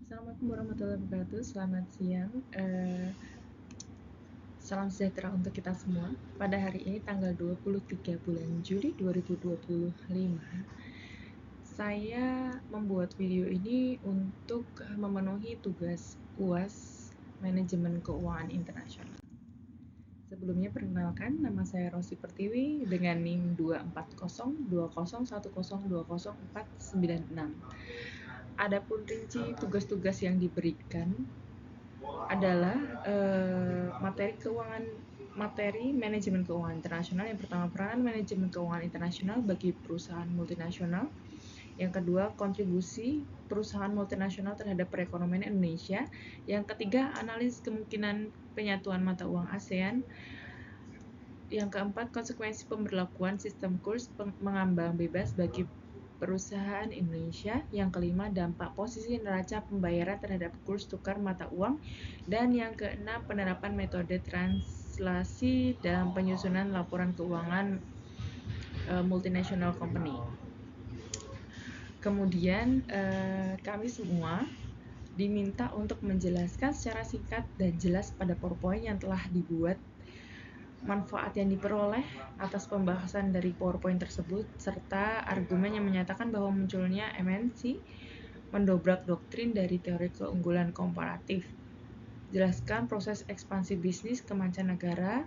Assalamualaikum warahmatullahi wabarakatuh. Selamat siang. Salam sejahtera untuk kita semua. Pada hari ini tanggal 23 bulan Juli 2025, saya membuat video ini untuk memenuhi tugas UAS Manajemen Keuangan Internasional. Sebelumnya perkenalkan, nama saya Rosi Pertiwi dengan NIM 2402010200496. Adapun rinci tugas-tugas yang diberikan adalah materi manajemen keuangan internasional. Yang pertama, peranan manajemen keuangan internasional bagi perusahaan multinasional. Yang kedua, kontribusi perusahaan multinasional terhadap perekonomian Indonesia. Yang ketiga, analisis kemungkinan penyatuan mata uang ASEAN. Yang keempat, konsekuensi pemberlakuan sistem kurs mengambang bebas bagi perusahaan Indonesia. Yang kelima, dampak posisi neraca pembayaran terhadap kurs tukar mata uang. Dan yang keenam, penerapan metode translasi dalam penyusunan laporan keuangan multinational company. Kemudian kami semua diminta untuk menjelaskan secara singkat dan jelas pada PowerPoint yang telah dibuat, manfaat yang diperoleh atas pembahasan dari PowerPoint tersebut, serta argumen yang menyatakan bahwa munculnya MNC mendobrak doktrin dari teori keunggulan komparatif. Jelaskan proses ekspansi bisnis ke mancanegara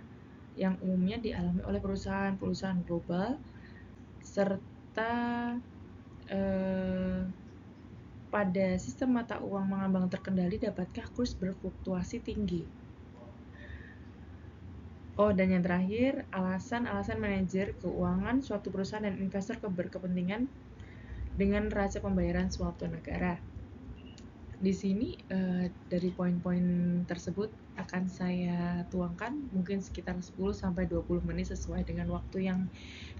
yang umumnya dialami oleh perusahaan-perusahaan global, serta pada sistem mata uang mengambang terkendali, dapatkah kurs berfluktuasi tinggi? Dan yang terakhir, alasan-alasan manajer keuangan suatu perusahaan dan investor berkepentingan dengan neraca pembayaran suatu negara. Di sini dari poin-poin tersebut akan saya tuangkan mungkin sekitar 10-20 menit sesuai dengan waktu yang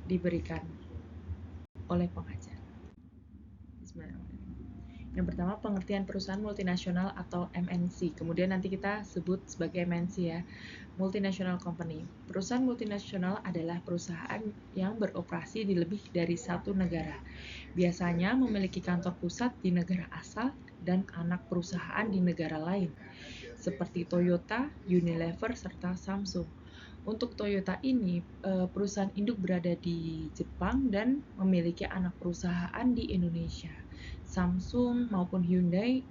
diberikan oleh pengajar. Bismillahirrahmanirrahim. Yang pertama, pengertian perusahaan multinasional atau MNC. Kemudian nanti kita sebut sebagai MNC ya, multinational company. Perusahaan multinasional adalah perusahaan yang beroperasi di lebih dari satu negara. Biasanya memiliki kantor pusat di negara asal dan anak perusahaan di negara lain, seperti Toyota, Unilever, serta Samsung. Untuk Toyota ini, perusahaan induk berada di Jepang dan memiliki anak perusahaan di Indonesia. Samsung maupun Hyundai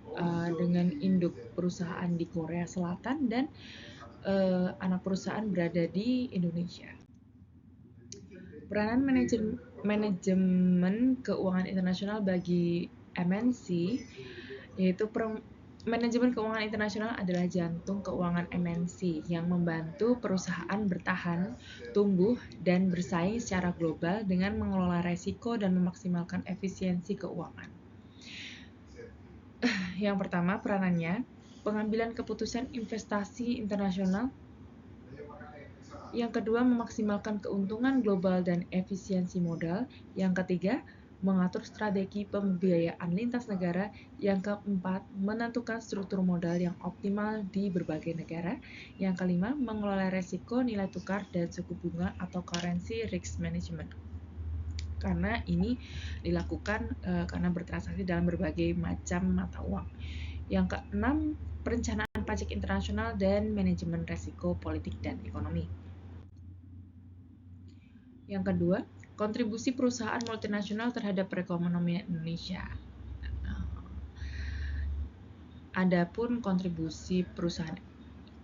dengan induk perusahaan di Korea Selatan dan anak perusahaan berada di Indonesia. Peranan manajemen keuangan internasional bagi MNC yaitu manajemen keuangan internasional adalah jantung keuangan MNC yang membantu perusahaan bertahan, tumbuh, dan bersaing secara global dengan mengelola resiko dan memaksimalkan efisiensi keuangan. Yang pertama, peranannya pengambilan keputusan investasi internasional. Yang kedua, memaksimalkan keuntungan global dan efisiensi modal. Yang ketiga, mengatur strategi pembiayaan lintas negara. Yang keempat, menentukan struktur modal yang optimal di berbagai negara. Yang kelima, mengelola resiko nilai tukar dan suku bunga atau currency risk management. Karena ini dilakukan karena bertransaksi dalam berbagai macam mata uang. Yang keenam, perencanaan pajak internasional dan manajemen resiko politik dan ekonomi. Yang kedua, kontribusi perusahaan multinasional terhadap perekonomian Indonesia. Adapun kontribusi perusahaan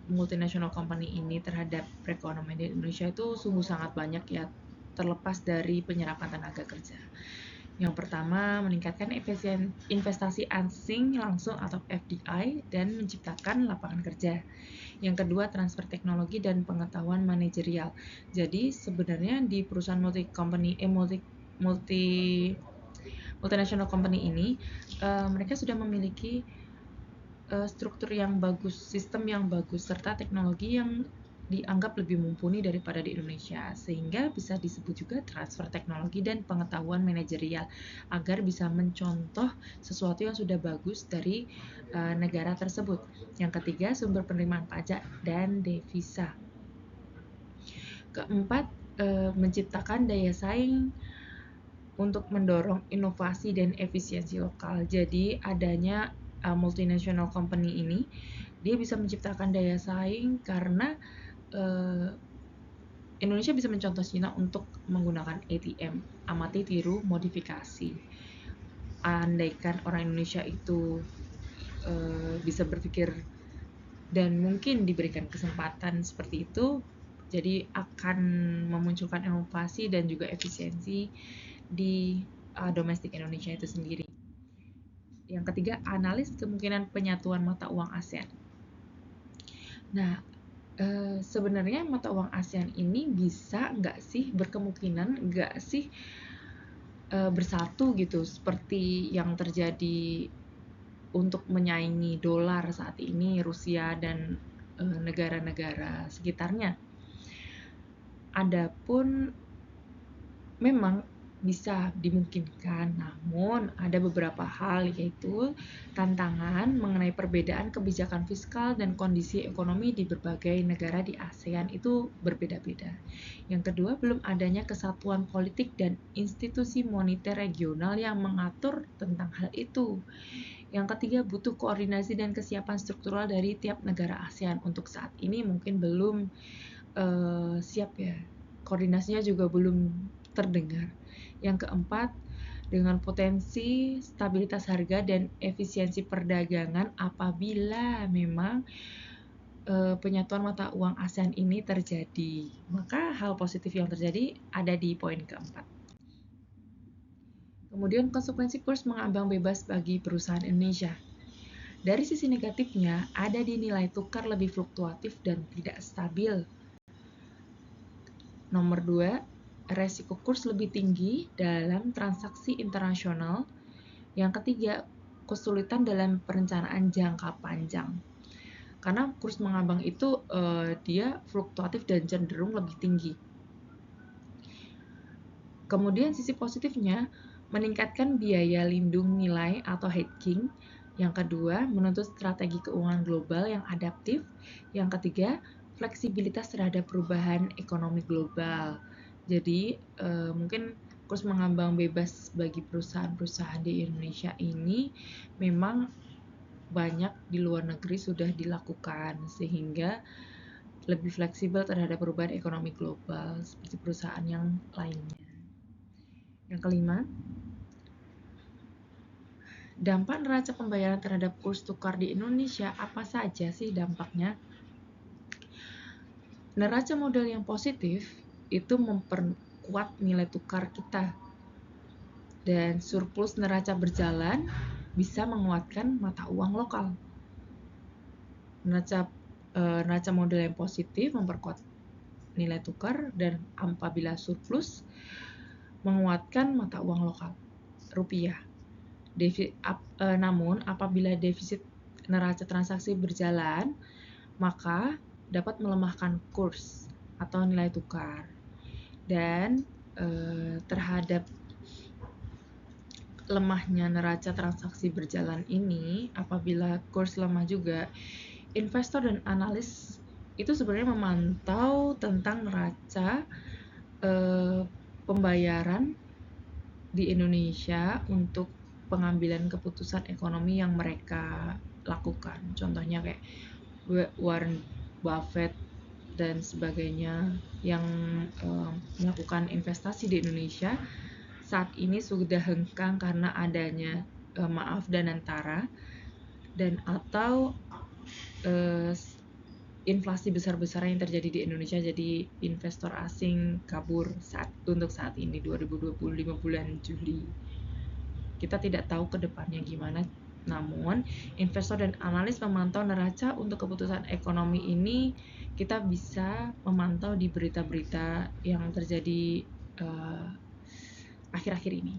multinational company ini terhadap perekonomian di Indonesia itu sungguh sangat banyak ya, terlepas dari penyerapan tenaga kerja. Yang pertama, meningkatkan investasi asing langsung atau FDI dan menciptakan lapangan kerja. Yang kedua, transfer teknologi dan pengetahuan manajerial. Jadi sebenarnya di perusahaan multinational company ini mereka sudah memiliki struktur yang bagus, sistem yang bagus, serta teknologi yang dianggap lebih mumpuni daripada di Indonesia, sehingga bisa disebut juga transfer teknologi dan pengetahuan manajerial agar bisa mencontoh sesuatu yang sudah bagus dari negara tersebut. Yang ketiga, sumber penerimaan pajak dan devisa. Keempat, menciptakan daya saing untuk mendorong inovasi dan efisiensi lokal. Jadi adanya multinational company ini, dia bisa menciptakan daya saing karena Indonesia bisa mencontoh Cina untuk menggunakan ATM, amati tiru modifikasi. Andaikan orang Indonesia itu bisa berpikir dan mungkin diberikan kesempatan seperti itu, jadi akan memunculkan inovasi dan juga efisiensi di domestik Indonesia itu sendiri. Yang ketiga, analis kemungkinan penyatuan mata uang ASEAN. Nah, sebenarnya mata uang ASEAN ini bisa nggak sih, berkemungkinan nggak sih bersatu gitu, seperti yang terjadi untuk menyaingi dolar saat ini Rusia dan negara-negara sekitarnya. Adapun memang bisa dimungkinkan, namun ada beberapa hal, yaitu tantangan mengenai perbedaan kebijakan fiskal dan kondisi ekonomi di berbagai negara di ASEAN itu berbeda-beda. Yang kedua, belum adanya kesatuan politik dan institusi moneter regional yang mengatur tentang hal itu. Yang ketiga, butuh koordinasi dan kesiapan struktural dari tiap negara ASEAN. Untuk saat ini mungkin belum siap ya, koordinasinya juga belum terdengar. Yang keempat, dengan potensi stabilitas harga dan efisiensi perdagangan apabila memang penyatuan mata uang ASEAN ini terjadi. Maka hal positif yang terjadi ada di poin keempat. Kemudian konsekuensi kurs mengambang bebas bagi perusahaan Indonesia. Dari sisi negatifnya, ada di nilai tukar lebih fluktuatif dan tidak stabil. Nomor 2, resiko kurs lebih tinggi dalam transaksi internasional. Yang ketiga, kesulitan dalam perencanaan jangka panjang. Karena kurs mengambang itu dia fluktuatif dan cenderung lebih tinggi. Kemudian sisi positifnya, meningkatkan biaya lindung nilai atau hedging. Yang kedua, menuntut strategi keuangan global yang adaptif. Yang ketiga, fleksibilitas terhadap perubahan ekonomi global. Jadi mungkin kurs mengambang bebas bagi perusahaan-perusahaan di Indonesia ini memang banyak di luar negeri sudah dilakukan, sehingga lebih fleksibel terhadap perubahan ekonomi global seperti perusahaan yang lainnya. Yang kelima, dampak neraca pembayaran terhadap kurs tukar di Indonesia, apa saja sih dampaknya? Neraca modal yang positif itu memperkuat nilai tukar kita, dan surplus neraca berjalan bisa menguatkan mata uang lokal. Neraca modal yang positif memperkuat nilai tukar, dan apabila surplus menguatkan mata uang lokal, rupiah. Namun apabila defisit neraca transaksi berjalan, maka dapat melemahkan kurs atau nilai tukar. Dan terhadap lemahnya neraca transaksi berjalan ini, apabila kurs lemah juga, investor dan analis itu sebenarnya memantau tentang neraca pembayaran di Indonesia untuk pengambilan keputusan ekonomi yang mereka lakukan. Contohnya kayak Warren Buffett dan sebagainya yang melakukan investasi di Indonesia saat ini sudah hengkang karena adanya maaf dan antara, dan atau inflasi besar-besaran yang terjadi di Indonesia, jadi investor asing kabur untuk saat ini 2025 bulan Juli. Kita tidak tahu ke depannya gimana, namun investor dan analis memantau neraca untuk keputusan ekonomi ini. Kita bisa memantau di berita-berita yang terjadi akhir-akhir ini.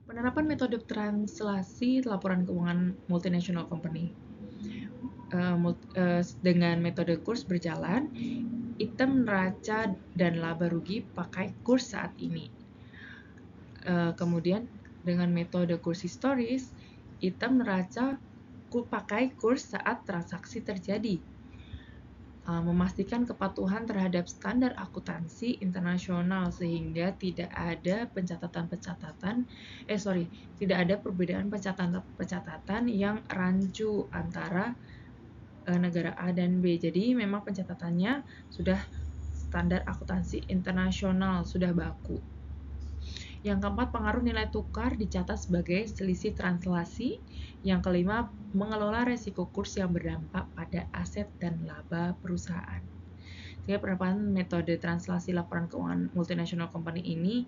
Penerapan metode translasi laporan keuangan multinational company. Dengan metode kurs berjalan, item neraca dan laba rugi pakai kurs saat ini. Kemudian dengan metode kurs historis, item neraca pakai kurs saat transaksi terjadi. memastikan kepatuhan terhadap standar akuntansi internasional sehingga tidak ada tidak ada perbedaan pencatatan yang rancu antara negara A dan B. Jadi memang pencatatannya sudah standar akuntansi internasional, sudah baku. Yang keempat, pengaruh nilai tukar dicatat sebagai selisih translasi. Yang kelima, mengelola resiko kurs yang berdampak pada aset dan laba perusahaan. Jadi penerapan metode translasi laporan keuangan multinational company ini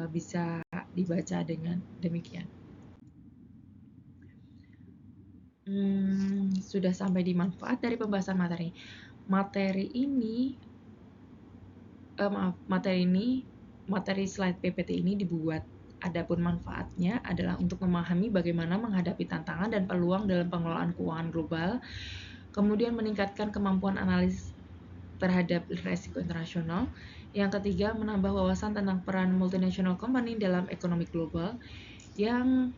bisa dibaca dengan demikian. Sudah sampai di manfaat dari pembahasan materi. Materi slide PPT ini dibuat. Adapun manfaatnya adalah untuk memahami bagaimana menghadapi tantangan dan peluang dalam pengelolaan keuangan global, kemudian meningkatkan kemampuan analis terhadap risiko internasional. Yang ketiga, menambah wawasan tentang peran multinational company dalam ekonomi global. Yang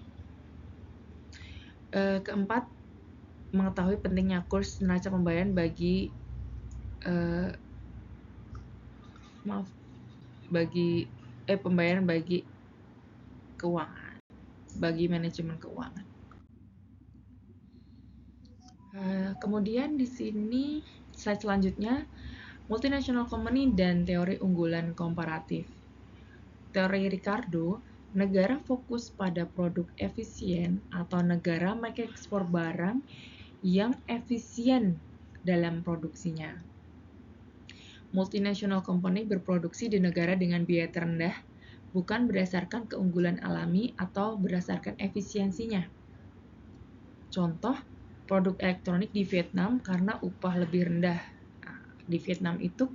keempat, mengetahui pentingnya kurs neraca pembayaran bagi pembayaran bagi keuangan, bagi manajemen keuangan. Kemudian di sini slide selanjutnya, multinational company dan teori unggulan komparatif. Teori Ricardo, negara fokus pada produk efisien atau negara mengekspor barang yang efisien dalam produksinya. Multinational company berproduksi di negara dengan biaya terendah, bukan berdasarkan keunggulan alami atau berdasarkan efisiensinya. Contoh, produk elektronik di Vietnam karena upah lebih rendah. Di Vietnam itu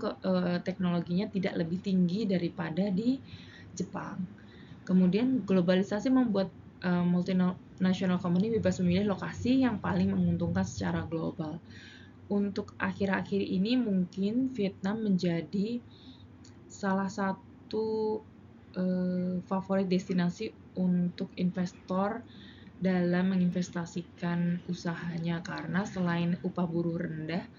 teknologinya tidak lebih tinggi daripada di Jepang. Kemudian globalisasi membuat multinational company bebas memilih lokasi yang paling menguntungkan secara global. Untuk akhir-akhir ini mungkin Vietnam menjadi salah satu favorit destinasi untuk investor dalam menginvestasikan usahanya karena selain upah buruh rendah,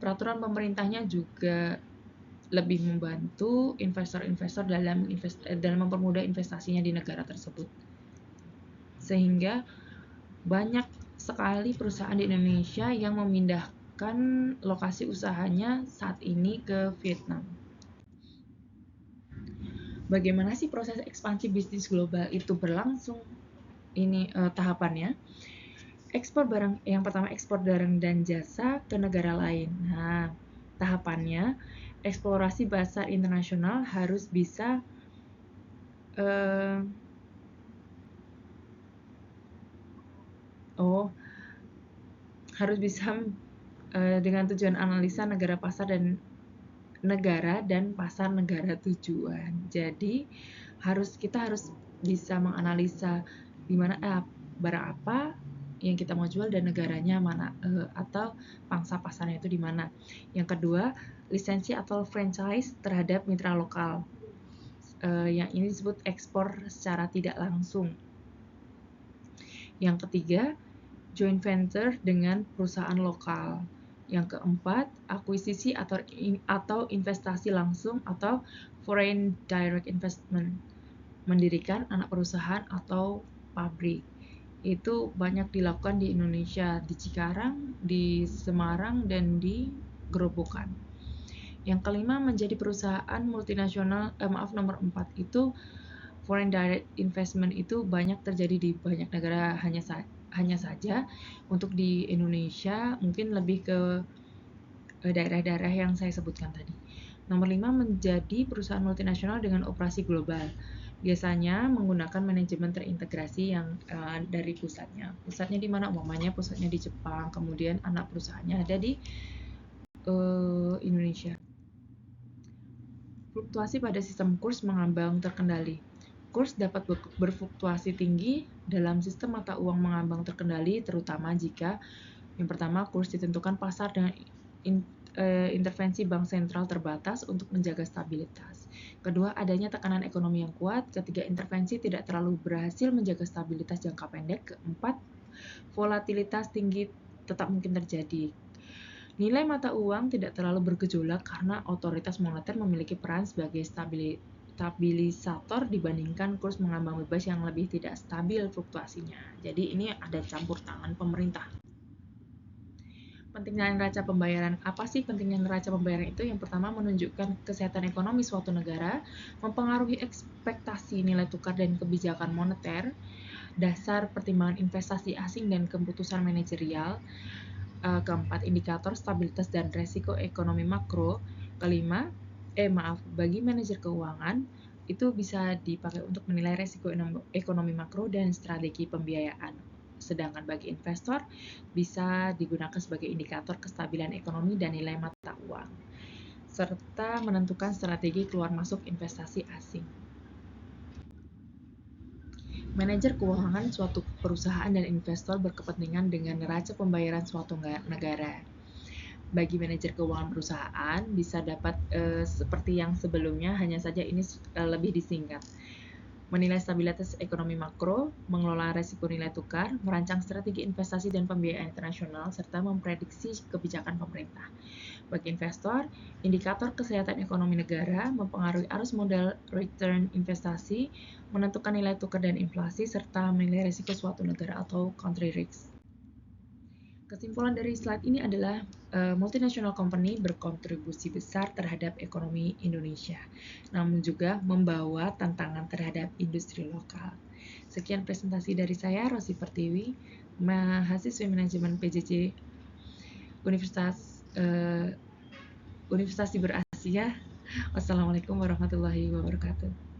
peraturan pemerintahnya juga lebih membantu investor-investor dalam mempermudah investasinya di negara tersebut. Sehingga banyak sekali perusahaan di Indonesia yang memindahkan lokasi usahanya saat ini ke Vietnam. Bagaimana sih proses ekspansi bisnis global itu berlangsung? Ini tahapannya. Yang pertama ekspor barang dan jasa ke negara lain. Nah, tahapannya eksplorasi pasar internasional harus bisa dengan tujuan analisa negara dan pasar negara tujuan. Jadi kita harus bisa menganalisa di mana barang apa yang kita mau jual dan negaranya mana atau pangsa pasarnya itu di mana. Yang kedua, lisensi atau franchise terhadap mitra lokal. Yang ini disebut ekspor secara tidak langsung. Yang ketiga, joint venture dengan perusahaan lokal. Yang keempat, akuisisi atau investasi langsung atau foreign direct investment, mendirikan anak perusahaan atau pabrik. Itu banyak dilakukan di Indonesia, di Cikarang, di Semarang, dan di Gerobokan. Yang kelima, menjadi perusahaan multinasional. Nomor 4 itu foreign direct investment itu banyak terjadi di banyak negara, hanya saja untuk di Indonesia mungkin lebih ke daerah-daerah yang saya sebutkan tadi. Nomor 5, menjadi perusahaan multinasional dengan operasi global. Biasanya menggunakan manajemen terintegrasi yang dari pusatnya. Pusatnya di mana? Umpamanya pusatnya di Jepang, kemudian anak perusahaannya ada di Indonesia. Fluktuasi pada sistem kurs mengambang terkendali. Kurs dapat berfluktuasi tinggi dalam sistem mata uang mengambang terkendali, terutama jika yang pertama, kurs ditentukan pasar dengan intervensi bank sentral terbatas untuk menjaga stabilitas. Kedua, adanya tekanan ekonomi yang kuat. Ketiga, intervensi tidak terlalu berhasil menjaga stabilitas jangka pendek. Keempat, volatilitas tinggi tetap mungkin terjadi. Nilai mata uang tidak terlalu bergejolak karena otoritas moneter memiliki peran sebagai stabilisator dibandingkan kurs mengambang bebas yang lebih tidak stabil fluktuasinya. Jadi ini ada campur tangan pemerintah. Pentingnya neraca pembayaran. Apa sih pentingnya neraca pembayaran itu? Yang pertama, menunjukkan kesehatan ekonomi suatu negara, mempengaruhi ekspektasi nilai tukar dan kebijakan moneter, dasar pertimbangan investasi asing dan keputusan manajerial. Keempat, indikator stabilitas dan resiko ekonomi makro. Kelima, bagi manajer keuangan, itu bisa dipakai untuk menilai resiko ekonomi makro dan strategi pembiayaan. Sedangkan bagi investor, bisa digunakan sebagai indikator kestabilan ekonomi dan nilai mata uang, serta menentukan strategi keluar masuk investasi asing. Manajer keuangan suatu perusahaan dan investor berkepentingan dengan neraca pembayaran suatu negara. Bagi manajer keuangan perusahaan, bisa dapat seperti yang sebelumnya, hanya saja ini lebih disingkat. Menilai stabilitas ekonomi makro, mengelola resiko nilai tukar, merancang strategi investasi dan pembiayaan internasional, serta memprediksi kebijakan pemerintah. Bagi investor, indikator kesehatan ekonomi negara, mempengaruhi arus modal return investasi, menentukan nilai tukar dan inflasi, serta menilai resiko suatu negara atau country risk. Kesimpulan dari slide ini adalah multinational company berkontribusi besar terhadap ekonomi Indonesia, namun juga membawa tantangan terhadap industri lokal. Sekian presentasi dari saya, Rosi Pertiwi, mahasiswi manajemen PJJ Universitas Cyber Asia. Wassalamualaikum warahmatullahi wabarakatuh.